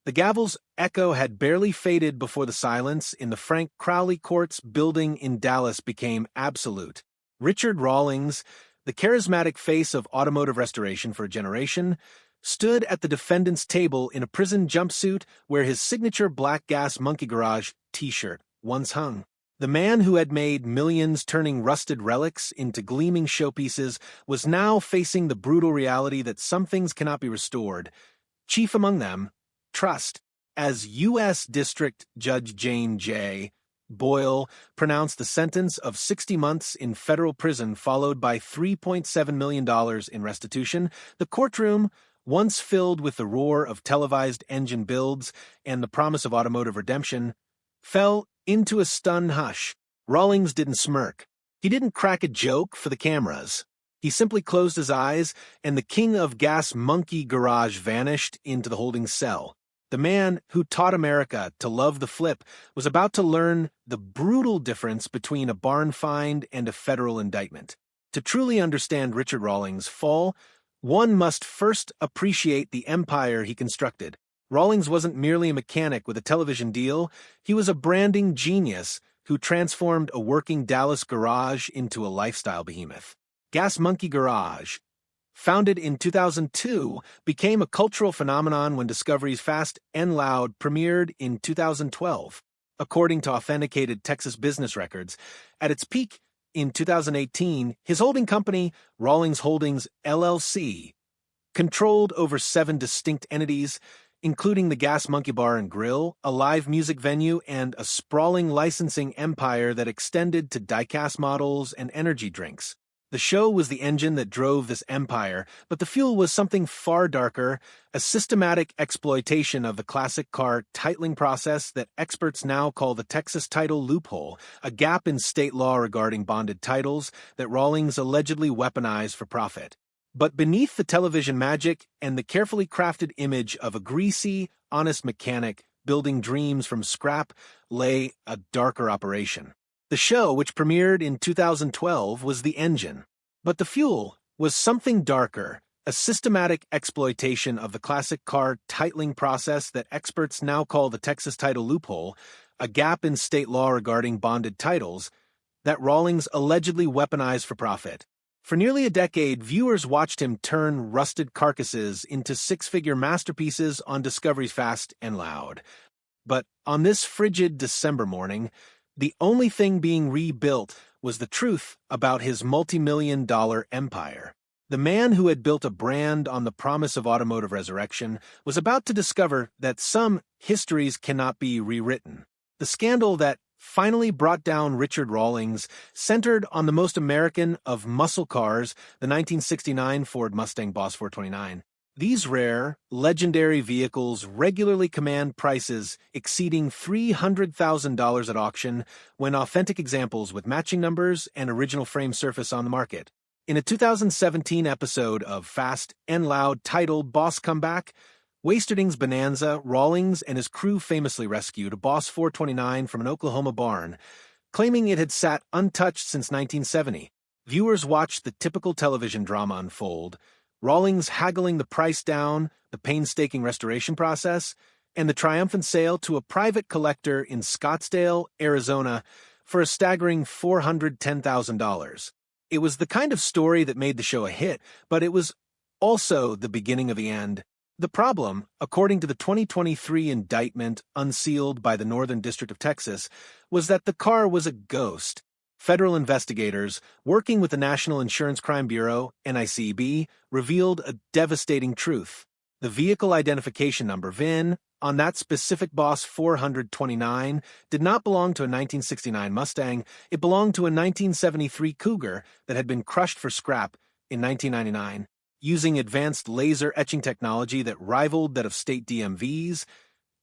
The gavel's echo had barely faded before the silence in the Frank Crowley Courts building in Dallas became absolute. Richard Rawlings, the charismatic face of automotive restoration for a generation, stood at the defendant's table in a prison jumpsuit where his signature Black Gas Monkey Garage t-shirt once hung. The man who had made millions turning rusted relics into gleaming showpieces was now facing the brutal reality that some things cannot be restored. Chief among them, trust. As U.S. District Judge Jane J. Boyle pronounced the sentence of 60 months in federal prison followed by $3.7 million in restitution, the courtroom, once filled with the roar of televised engine builds and the promise of automotive redemption, fell into a stunned hush. Rawlings didn't smirk. He didn't crack a joke for the cameras. He simply closed his eyes, and the king of gas monkey garage vanished into the holding cell. The man who taught America to love the flip was about to learn the brutal difference between a barn find and a federal indictment. To truly understand Richard Rawlings' fall, one must first appreciate the empire he constructed. Rawlings wasn't merely a mechanic with a television deal, he was a branding genius who transformed a working Dallas garage into a lifestyle behemoth. Gas Monkey Garage, founded in 2002, became a cultural phenomenon when Discovery's Fast and Loud premiered in 2012. According to authenticated Texas business records, at its peak in 2018, his holding company, Rawlings Holdings LLC, controlled over 7 distinct entities, including the Gas Monkey Bar and Grill, a live music venue, and a sprawling licensing empire that extended to diecast models and energy drinks. The show was the engine that drove this empire, but the fuel was something far darker, a systematic exploitation of the classic car titling process that experts now call the Texas title loophole, a gap in state law regarding bonded titles that Rawlings allegedly weaponized for profit. But beneath the television magic and the carefully crafted image of a greasy, honest mechanic building dreams from scrap lay a darker operation. The show, which premiered in 2012, was the engine. But the fuel was something darker, a systematic exploitation of the classic car titling process that experts now call the Texas title loophole, a gap in state law regarding bonded titles that Rawlings allegedly weaponized for profit. For nearly a decade, viewers watched him turn rusted carcasses into six-figure masterpieces on Discovery's Fast and Loud. But on this frigid December morning, the only thing being rebuilt was the truth about his multi-million-dollar empire. The man who had built a brand on the promise of automotive resurrection was about to discover that some histories cannot be rewritten. The scandal that finally brought down Richard Rawlings centered on the most American of muscle cars, the 1969 Ford Mustang Boss 429. These rare, legendary vehicles regularly command prices exceeding $300,000 at auction when authentic examples with matching numbers and original frame surface on the market. In a 2017 episode of Fast and Loud titled Boss Comeback, Wasterding's Bonanza, Rawlings and his crew famously rescued a Boss 429 from an Oklahoma barn, claiming it had sat untouched since 1970. Viewers watched the typical television drama unfold, Rawlings haggling the price down, the painstaking restoration process, and the triumphant sale to a private collector in Scottsdale, Arizona, for a staggering $410,000. It was the kind of story that made the show a hit, but it was also the beginning of the end. The problem, according to the 2023 indictment unsealed by the Northern District of Texas, was that the car was a ghost. Federal investigators, working with the National Insurance Crime Bureau, NICB, revealed a devastating truth. The vehicle identification number, VIN, on that specific Boss 429 did not belong to a 1969 Mustang, it belonged to a 1973 Cougar that had been crushed for scrap in 1999. Using advanced laser etching technology that rivaled that of state DMVs,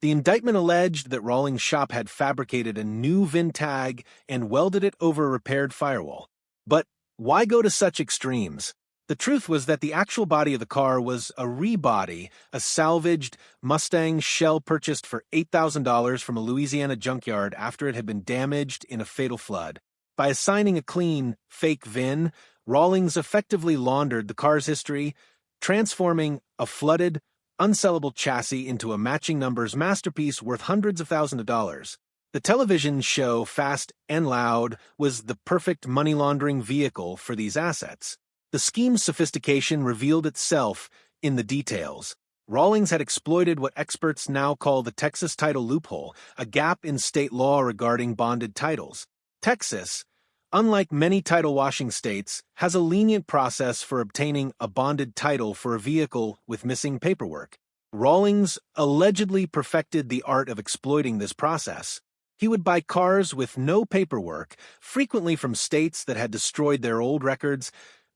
the indictment alleged that Rawlings' shop had fabricated a new VIN tag and welded it over a repaired firewall. But why go to such extremes? The truth was that the actual body of the car was a rebody, a salvaged Mustang shell purchased for $8,000 from a Louisiana junkyard after it had been damaged in a fatal flood. By assigning a clean, fake VIN, Rawlings effectively laundered the car's history, transforming a flooded, unsellable chassis into a matching numbers masterpiece worth hundreds of thousands of dollars. The television show Fast and Loud was the perfect money laundering vehicle for these assets. The scheme's sophistication revealed itself in the details. Rawlings had exploited what experts now call the Texas title loophole, a gap in state law regarding bonded titles. Texas, unlike many title-washing states, has a lenient process for obtaining a bonded title for a vehicle with missing paperwork. Rawlings allegedly perfected the art of exploiting this process. He would buy cars with no paperwork, frequently from states that had destroyed their old records,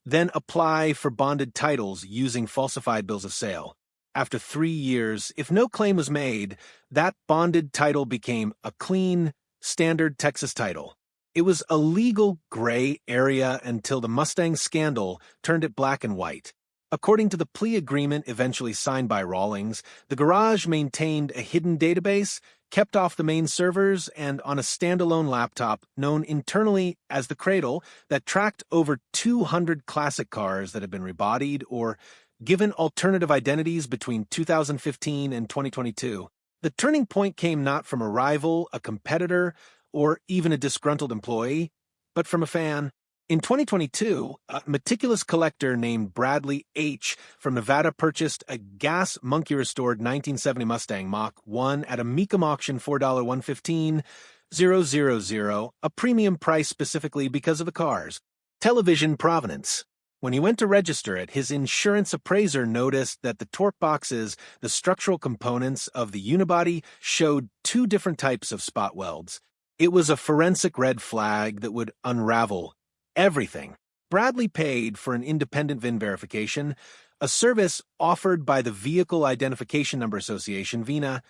then apply for bonded titles using falsified bills of sale. After 3 years, if no claim was made, that bonded title became a clean, standard Texas title. It was a legal gray area until the Mustang scandal turned it black and white. According to the plea agreement eventually signed by Rawlings, the garage maintained a hidden database, kept off the main servers, and on a standalone laptop known internally as the Cradle that tracked over 200 classic cars that had been rebodied or given alternative identities between 2015 and 2022. The turning point came not from a rival, a competitor, or even a disgruntled employee, but from a fan. In 2022, a meticulous collector named Bradley H. from Nevada purchased a gas monkey-restored 1970 Mustang Mach 1 at a Mecum auction $4,115,000, a premium price specifically because of the cars. Television provenance. When he went to register it, his insurance appraiser noticed that the torque boxes, the structural components of the unibody, showed 2 different types of spot welds. It was a forensic red flag that would unravel everything. Bradley paid for an independent VIN verification, a service offered by the Vehicle Identification Number Association, VINA.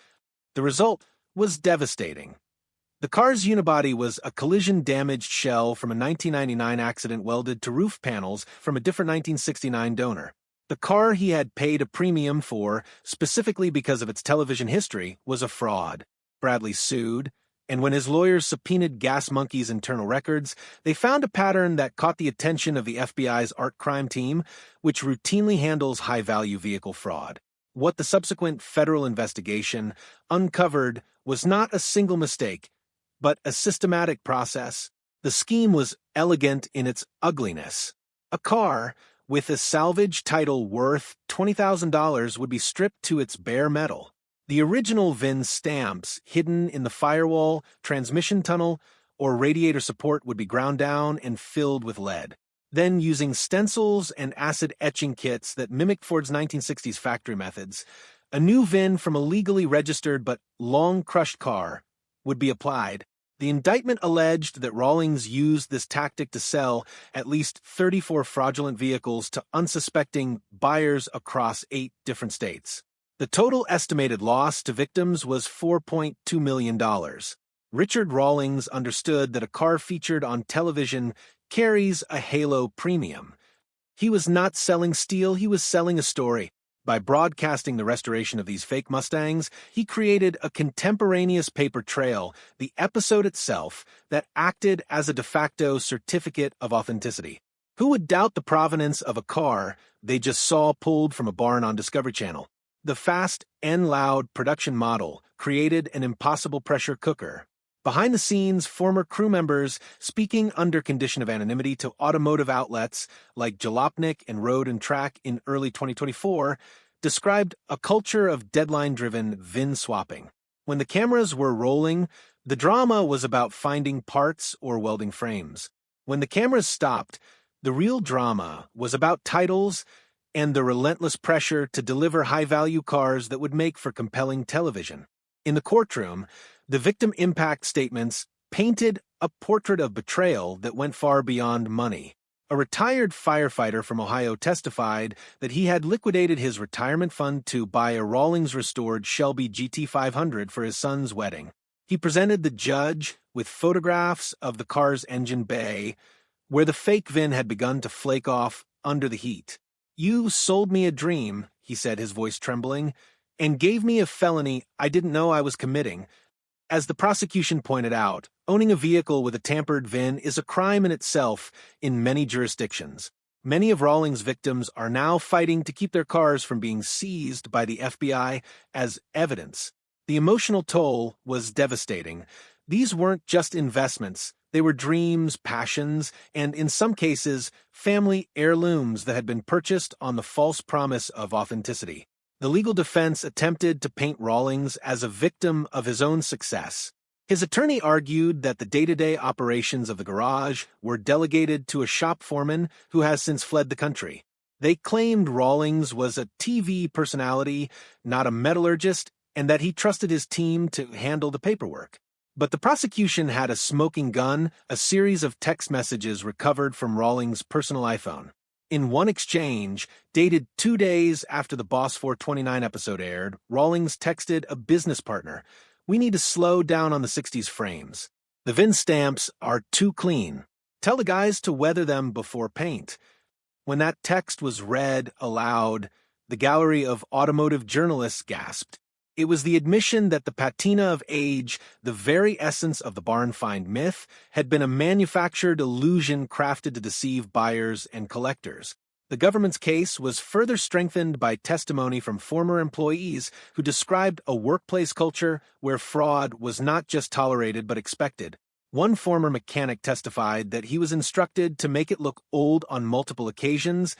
The result was devastating. The car's unibody was a collision-damaged shell from a 1999 accident welded to roof panels from a different 1969 donor. The car he had paid a premium for, specifically because of its television history, was a fraud. Bradley sued, and when his lawyers subpoenaed Gas Monkey's internal records, they found a pattern that caught the attention of the FBI's art crime team, which routinely handles high-value vehicle fraud. What the subsequent federal investigation uncovered was not a single mistake, but a systematic process. The scheme was elegant in its ugliness. A car with a salvage title worth $20,000 would be stripped to its bare metal. The original VIN stamps, hidden in the firewall, transmission tunnel, or radiator support, would be ground down and filled with lead. Then, using stencils and acid etching kits that mimicked Ford's 1960s factory methods, a new VIN from a legally registered but long-crushed car would be applied. The indictment alleged that Rawlings used this tactic to sell at least 34 fraudulent vehicles to unsuspecting buyers across 8 different states. The total estimated loss to victims was $4.2 million. Richard Rawlings understood that a car featured on television carries a halo premium. He was not selling steel, he was selling a story. By broadcasting the restoration of these fake Mustangs, he created a contemporaneous paper trail, the episode itself, that acted as a de facto certificate of authenticity. Who would doubt the provenance of a car they just saw pulled from a barn on Discovery Channel? The Fast and Loud production model created an impossible pressure cooker. Behind the scenes, former crew members, speaking under condition of anonymity to automotive outlets like Jalopnik and Road and Track in early 2024, described a culture of deadline-driven VIN swapping. When the cameras were rolling, the drama was about finding parts or welding frames. When the cameras stopped, the real drama was about titles and the relentless pressure to deliver high-value cars that would make for compelling television. In the courtroom, the victim impact statements painted a portrait of betrayal that went far beyond money. A retired firefighter from Ohio testified that he had liquidated his retirement fund to buy a Rawlings-restored Shelby GT500 for his son's wedding. He presented the judge with photographs of the car's engine bay, where the fake VIN had begun to flake off under the heat. "You sold me a dream," he said, his voice trembling, "and gave me a felony I didn't know I was committing." As the prosecution pointed out, owning a vehicle with a tampered VIN is a crime in itself in many jurisdictions. Many of Rawlings' victims are now fighting to keep their cars from being seized by the FBI as evidence. The emotional toll was devastating. These weren't just investments. They were dreams, passions, and in some cases, family heirlooms that had been purchased on the false promise of authenticity. The legal defense attempted to paint Rawlings as a victim of his own success. His attorney argued that the day-to-day operations of the garage were delegated to a shop foreman who has since fled the country. They claimed Rawlings was a TV personality, not a metallurgist, and that he trusted his team to handle the paperwork. But the prosecution had a smoking gun, a series of text messages recovered from Rawlings' personal iPhone. In one exchange, dated 2 days after the Boss 429 episode aired, Rawlings texted a business partner, "We need to slow down on the 60s frames. The VIN stamps are too clean. Tell the guys to weather them before paint." When that text was read aloud, the gallery of automotive journalists gasped. It was the admission that the patina of age, the very essence of the barn find myth, had been a manufactured illusion crafted to deceive buyers and collectors. The government's case was further strengthened by testimony from former employees who described a workplace culture where fraud was not just tolerated but expected. One former mechanic testified that he was instructed to make it look old on multiple occasions,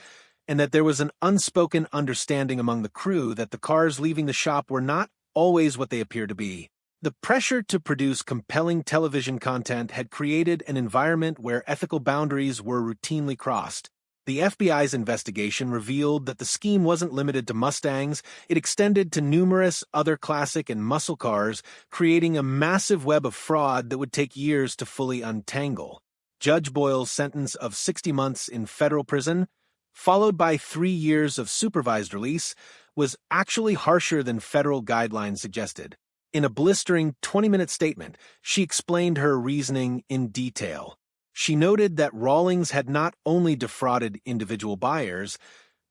and that there was an unspoken understanding among the crew that the cars leaving the shop were not always what they appear to be. The pressure to produce compelling television content had created an environment where ethical boundaries were routinely crossed. The FBI's investigation revealed that the scheme wasn't limited to Mustangs. It extended to numerous other classic and muscle cars, creating a massive web of fraud that would take years to fully untangle. Judge Boyle's sentence of 60 months in federal prison, followed by 3 years of supervised release, was actually harsher than federal guidelines suggested. In a blistering 20-minute statement, she explained her reasoning in detail. She noted that Rawlings had not only defrauded individual buyers,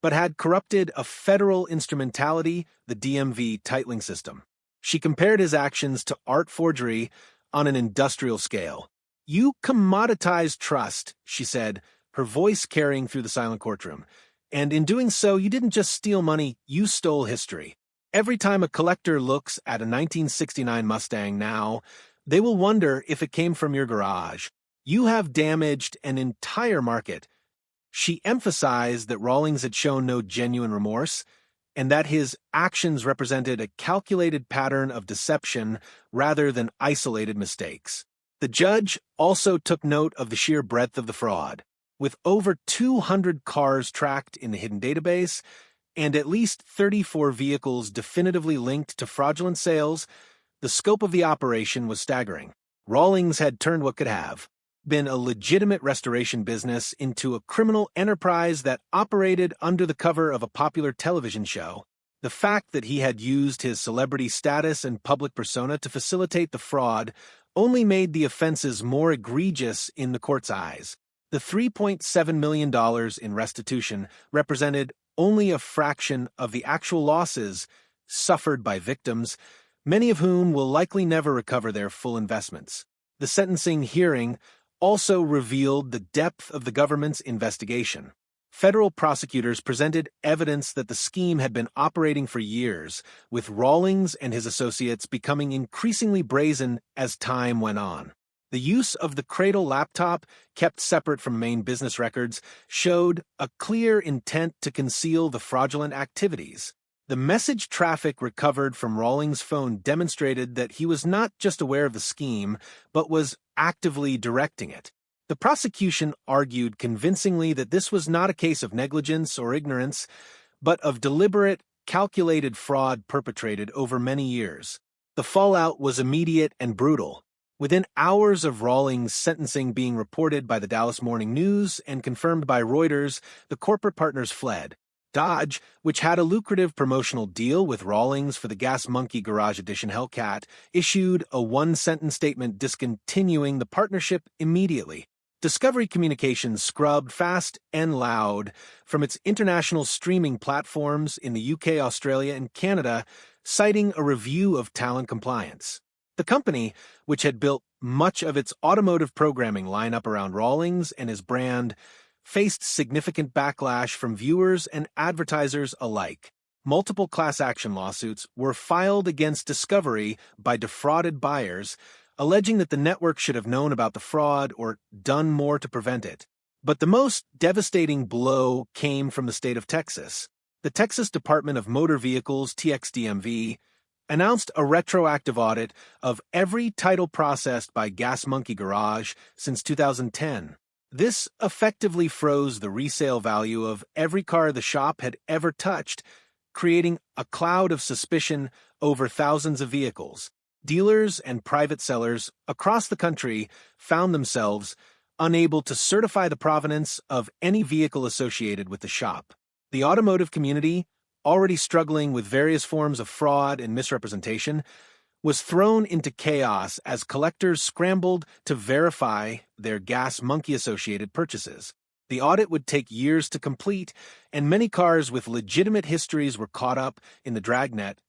but had corrupted a federal instrumentality, the DMV titling system. She compared his actions to art forgery on an industrial scale. "You commoditized trust," she said, her voice carrying through the silent courtroom. "And in doing so, you didn't just steal money, you stole history. Every time a collector looks at a 1969 Mustang now, they will wonder if it came from your garage. You have damaged an entire market." She emphasized that Rawlings had shown no genuine remorse, and that his actions represented a calculated pattern of deception rather than isolated mistakes. The judge also took note of the sheer breadth of the fraud. With over 200 cars tracked in the hidden database, and at least 34 vehicles definitively linked to fraudulent sales, the scope of the operation was staggering. Rawlings had turned what could have been a legitimate restoration business into a criminal enterprise that operated under the cover of a popular television show. The fact that he had used his celebrity status and public persona to facilitate the fraud only made the offenses more egregious in the court's eyes. The $3.7 million in restitution represented only a fraction of the actual losses suffered by victims, many of whom will likely never recover their full investments. The sentencing hearing also revealed the depth of the government's investigation. Federal prosecutors presented evidence that the scheme had been operating for years, with Rawlings and his associates becoming increasingly brazen as time went on. The use of the Cradle laptop, kept separate from main business records, showed a clear intent to conceal the fraudulent activities. The message traffic recovered from Rawlings' phone demonstrated that he was not just aware of the scheme, but was actively directing it. The prosecution argued convincingly that this was not a case of negligence or ignorance, but of deliberate, calculated fraud perpetrated over many years. The fallout was immediate and brutal. Within hours of Rawlings' sentencing being reported by the Dallas Morning News and confirmed by Reuters, the corporate partners fled. Dodge, which had a lucrative promotional deal with Rawlings for the Gas Monkey Garage Edition Hellcat, issued a one-sentence statement discontinuing the partnership immediately. Discovery Communications scrubbed fast and loud from its international streaming platforms in the UK, Australia, and Canada, citing a review of talent compliance. The company, which had built much of its automotive programming lineup around Rawlings and his brand, faced significant backlash from viewers and advertisers alike. Multiple class action lawsuits were filed against Discovery by defrauded buyers, alleging that the network should have known about the fraud or done more to prevent it. But the most devastating blow came from the state of Texas. The Texas Department of Motor Vehicles, TXDMV, announced a retroactive audit of every title processed by Gas Monkey Garage since 2010. This effectively froze the resale value of every car the shop had ever touched, creating a cloud of suspicion over thousands of vehicles. Dealers and private sellers across the country found themselves unable to certify the provenance of any vehicle associated with the shop. The automotive community, already struggling with various forms of fraud and misrepresentation, was thrown into chaos as collectors scrambled to verify their Gas Monkey-associated purchases. The audit would take years to complete, and many cars with legitimate histories were caught up in the dragnet,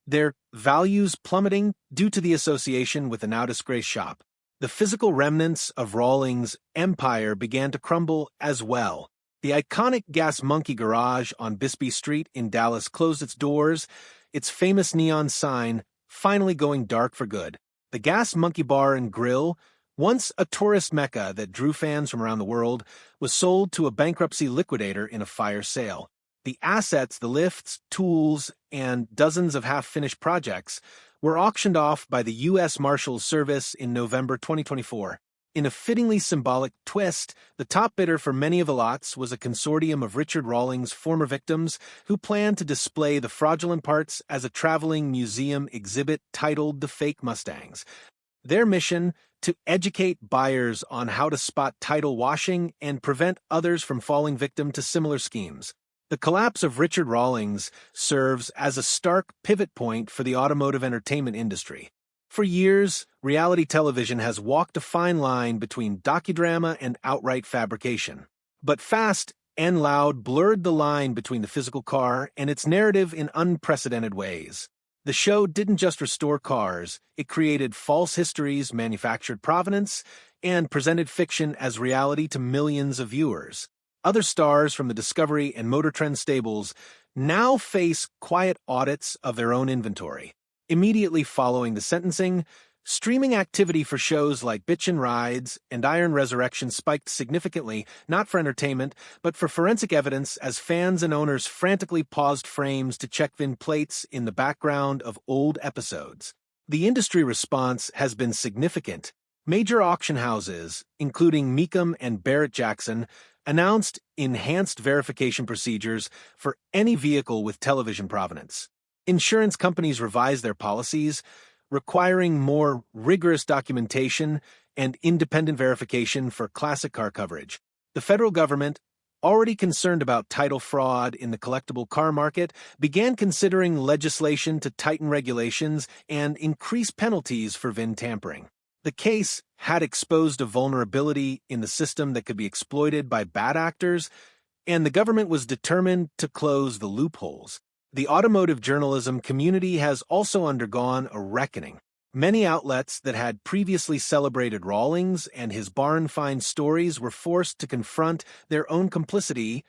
their values plummeting due to the association with the now-disgraced shop. The physical remnants of Rawlings' empire began to crumble as well. The iconic Gas Monkey Garage on Bisbee Street in Dallas closed its doors, its famous neon sign finally going dark for good. The Gas Monkey Bar and Grill, once a tourist mecca that drew fans from around the world, was sold to a bankruptcy liquidator in a fire sale. The assets, the lifts, tools, and dozens of half-finished projects were auctioned off by the U.S. Marshals Service in November 2024. In a fittingly symbolic twist, the top bidder for many of the lots was a consortium of Richard Rawlings' former victims who planned to display the fraudulent parts as a traveling museum exhibit titled The Fake Mustangs. Their mission: to educate buyers on how to spot title washing and prevent others from falling victim to similar schemes. The collapse of Richard Rawlings serves as a stark pivot point for the automotive entertainment industry. For years, reality television has walked a fine line between docudrama and outright fabrication. But Fast and Loud blurred the line between the physical car and its narrative in unprecedented ways. The show didn't just restore cars, it created false histories, manufactured provenance, and presented fiction as reality to millions of viewers. Other stars from the Discovery and Motor Trend stables now face quiet audits of their own inventory. Immediately following the sentencing, streaming activity for shows like Bitchin' Rides and Iron Resurrection spiked significantly, not for entertainment, but for forensic evidence as fans and owners frantically paused frames to check VIN plates in the background of old episodes. The industry response has been significant. Major auction houses, including Mecum and Barrett-Jackson, announced enhanced verification procedures for any vehicle with television provenance. Insurance companies revised their policies, requiring more rigorous documentation and independent verification for classic car coverage. The federal government, already concerned about title fraud in the collectible car market, began considering legislation to tighten regulations and increase penalties for VIN tampering. The case had exposed a vulnerability in the system that could be exploited by bad actors, and the government was determined to close the loopholes. The automotive journalism community has also undergone a reckoning. Many outlets that had previously celebrated Rawlings and his barn-find stories were forced to confront their own complicity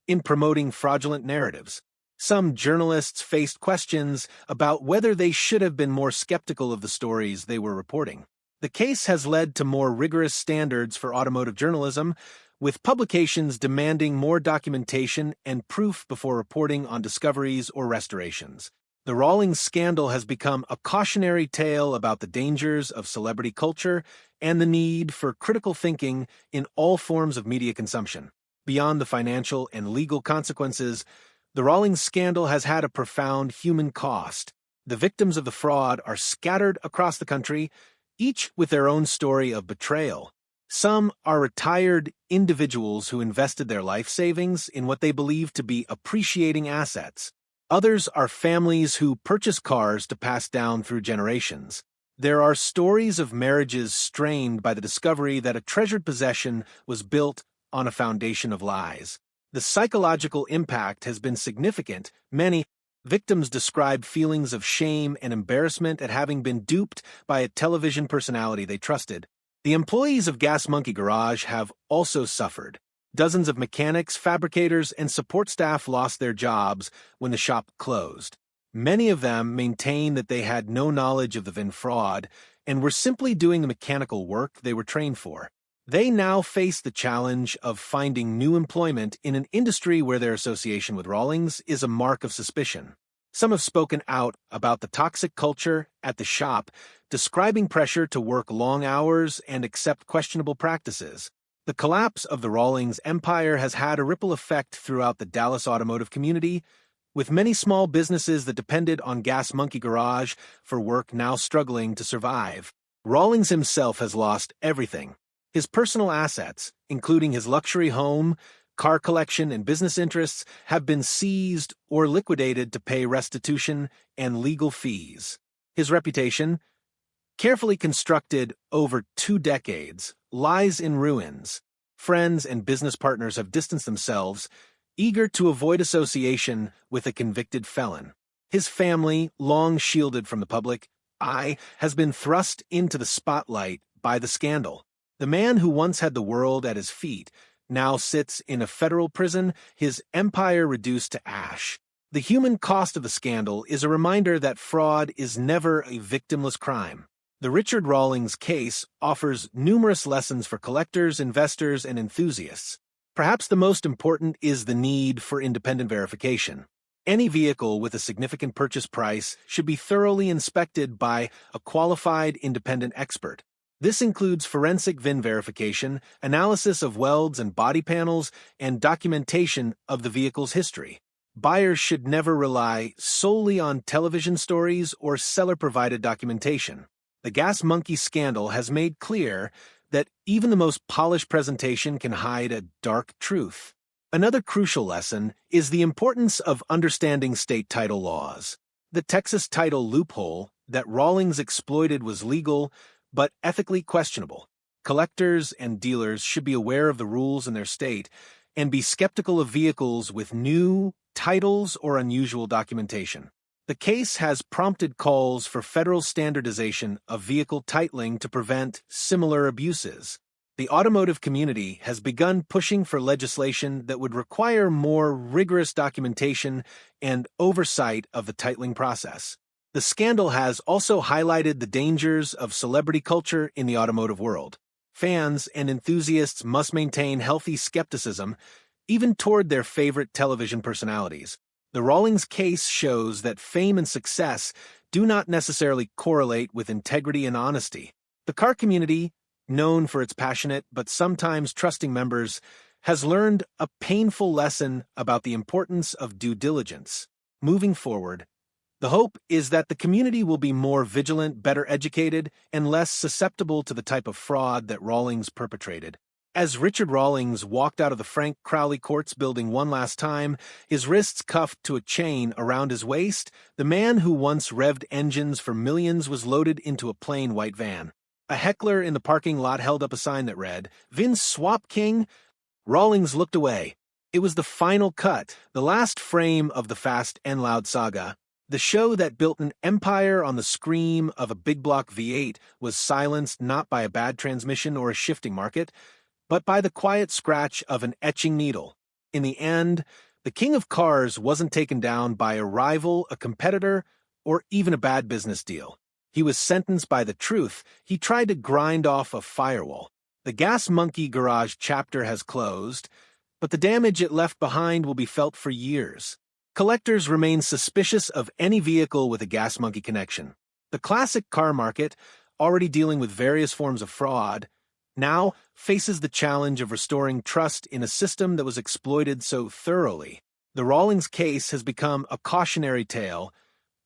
in promoting fraudulent narratives. Some journalists faced questions about whether they should have been more skeptical of the stories they were reporting. The case has led to more rigorous standards for automotive journalism, with publications demanding more documentation and proof before reporting on discoveries or restorations. The Rawlings scandal has become a cautionary tale about the dangers of celebrity culture and the need for critical thinking in all forms of media consumption. Beyond the financial and legal consequences, the Rawlings scandal has had a profound human cost. The victims of the fraud are scattered across the country, each with their own story of betrayal. Some are retired individuals who invested their life savings in what they believe to be appreciating assets. Others are families who purchase cars to pass down through generations. There are stories of marriages strained by the discovery that a treasured possession was built on a foundation of lies. The psychological impact has been significant. Many victims described feelings of shame and embarrassment at having been duped by a television personality they trusted. The employees of Gas Monkey Garage have also suffered. Dozens of mechanics, fabricators, and support staff lost their jobs when the shop closed. Many of them maintain that they had no knowledge of the VIN fraud and were simply doing the mechanical work they were trained for. They now face the challenge of finding new employment in an industry where their association with Rawlings is a mark of suspicion. Some have spoken out about the toxic culture at the shop, describing pressure to work long hours and accept questionable practices. The collapse of the Rawlings empire has had a ripple effect throughout the Dallas automotive community, with many small businesses that depended on Gas Monkey Garage for work now struggling to survive. Rawlings himself has lost everything. His personal assets, including his luxury home, car collection, and business interests, have been seized or liquidated to pay restitution and legal fees. His reputation, carefully constructed over 2 decades, lies in ruins. Friends and business partners have distanced themselves, eager to avoid association with a convicted felon. His family, long shielded from the public eye, has been thrust into the spotlight by the scandal. The man who once had the world at his feet now sits in a federal prison, his empire reduced to ash. The human cost of the scandal is a reminder that fraud is never a victimless crime. The Richard Rawlings case offers numerous lessons for collectors, investors, and enthusiasts. Perhaps the most important is the need for independent verification. Any vehicle with a significant purchase price should be thoroughly inspected by a qualified independent expert. This includes forensic VIN verification, analysis of welds and body panels, and documentation of the vehicle's history. Buyers should never rely solely on television stories or seller-provided documentation. The Gas Monkey scandal has made clear that even the most polished presentation can hide a dark truth. Another crucial lesson is the importance of understanding state title laws. The Texas title loophole that Rawlings exploited was legal, but ethically questionable. Collectors and dealers should be aware of the rules in their state and be skeptical of vehicles with new titles or unusual documentation. The case has prompted calls for federal standardization of vehicle titling to prevent similar abuses. The automotive community has begun pushing for legislation that would require more rigorous documentation and oversight of the titling process. The scandal has also highlighted the dangers of celebrity culture in the automotive world. Fans and enthusiasts must maintain healthy skepticism, even toward their favorite television personalities. The Rawlings case shows that fame and success do not necessarily correlate with integrity and honesty. The car community, known for its passionate but sometimes trusting members, has learned a painful lesson about the importance of due diligence. Moving forward, the hope is that the community will be more vigilant, better educated, and less susceptible to the type of fraud that Rawlings perpetrated. As Richard Rawlings walked out of the Frank Crowley Courts building one last time, his wrists cuffed to a chain around his waist, the man who once revved engines for millions was loaded into a plain white van. A heckler in the parking lot held up a sign that read, "Vince Swap King." Rawlings looked away. It was the final cut, the last frame of the Fast and Loud saga. The show that built an empire on the scream of a big block V8 was silenced not by a bad transmission or a shifting market, but by the quiet scratch of an etching needle. In the end, the king of cars wasn't taken down by a rival, a competitor, or even a bad business deal. He was sentenced by the truth he tried to grind off a firewall. The Gas Monkey Garage chapter has closed, but the damage it left behind will be felt for years. Collectors remain suspicious of any vehicle with a Gas Monkey connection. The classic car market, already dealing with various forms of fraud, now faces the challenge of restoring trust in a system that was exploited so thoroughly. The Rawlings case has become a cautionary tale,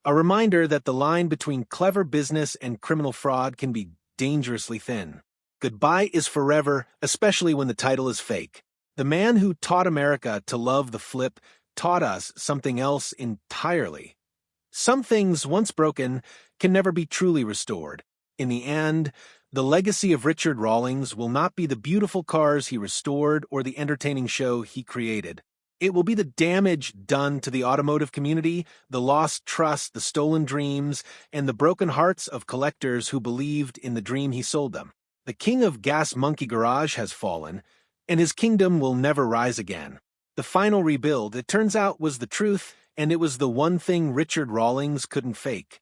a reminder that the line between clever business and criminal fraud can be dangerously thin. Goodbye is forever, especially when the title is fake. The man who taught America to love the flip taught us something else entirely. Some things, once broken, can never be truly restored. In the end, the legacy of Richard Rawlings will not be the beautiful cars he restored or the entertaining show he created. It will be the damage done to the automotive community, the lost trust, the stolen dreams, and the broken hearts of collectors who believed in the dream he sold them. The king of Gas Monkey Garage has fallen, and his kingdom will never rise again. The final rebuild, it turns out, was the truth, and it was the one thing Richard Rawlings couldn't fake.